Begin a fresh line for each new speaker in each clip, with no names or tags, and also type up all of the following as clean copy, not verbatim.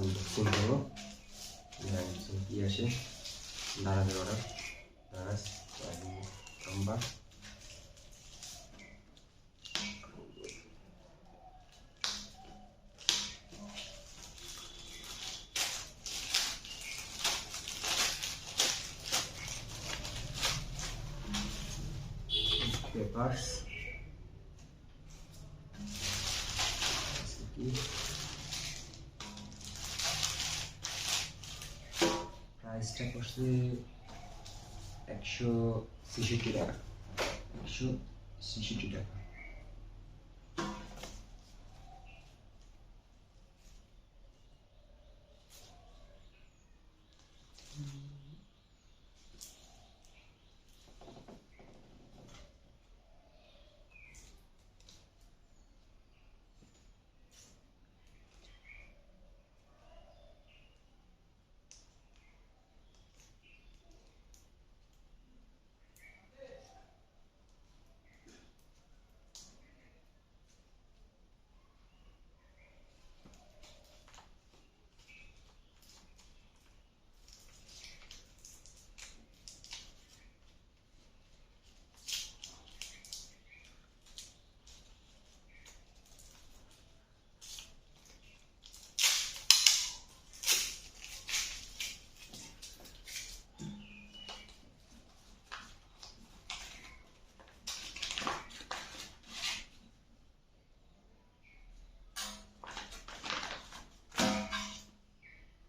Unboxing করবো। কি আসে দারাজের অর্ডার, দারাজ নাম্বার পেপারস প্রাইসটা পড়ছে 166 টাকা, 166 টাকা।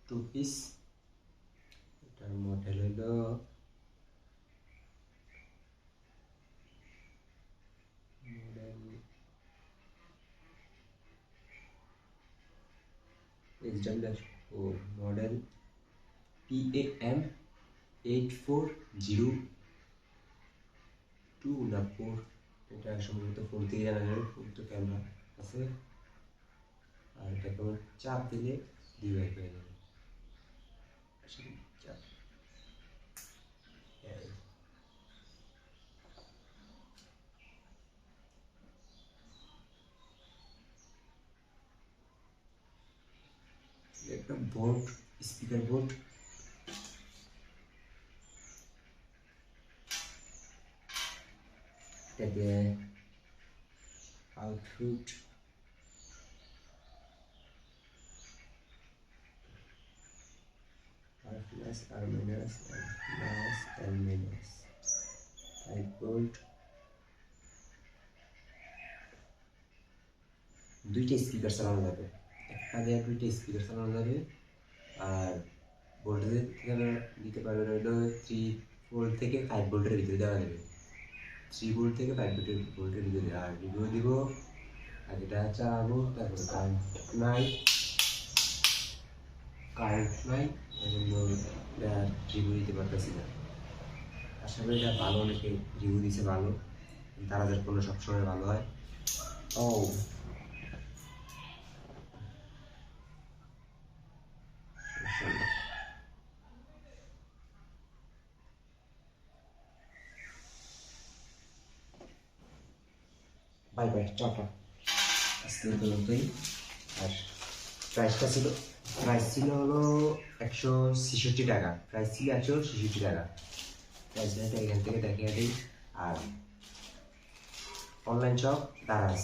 টু পিস, এটার মডেল হলো মডেল PAM 8402 না 4, এটা সম্ভবত 4 দিয়ে জানা যাবে। 4 তো ক্যামেরা আছে, আর এটা কেবল চাপ দিলে 2 হয়ে যাবে। চাপ একটা বোর্ড, স্পিকার বোর্ড, এটাতে আউটপুট আর প্লাস আর মাইনাস, আর প্লাস আর মাইনাস, 5 ভোল্ট, দুইটা স্পিকার চালানো যাবে, একটা দিয়ে দুইটা স্পিকার চালানো যাবে। আর ভোল্টেজের ঠিকানা দিতে পারবেন হলো 3 ভোল্ট থেকে 5 ভোল্টের ভিতরে দেওয়া যাবে, 3 ভোল্ট থেকে 5 ভোল্টের ভিতরে। আর রিভিউ দিব, আর এটা চালাবো, তারপরে কারেন্ট নাই এজন্য এটা রিভিউ দিতে পারতেছি না। আশা করি এটা ভালো, অনেকে রিভিউ দিচ্ছে ভালো, দারাজের পণ্য সবসময় ভালো হয়। ও বাই বাই, টাটা, আজকে পর্যন্তই। আর প্রাইস ছিল হলো 166 টাকা, প্রাইস ছিল 166 টাকা। প্রাইসটা এখান থেকে দেখিয়ে দিই। আর অনলাইন শপ দারাজ।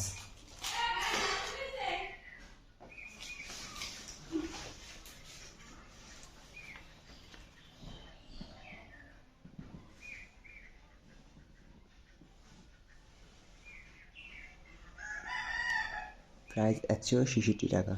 প্রাইস 166 টাকা।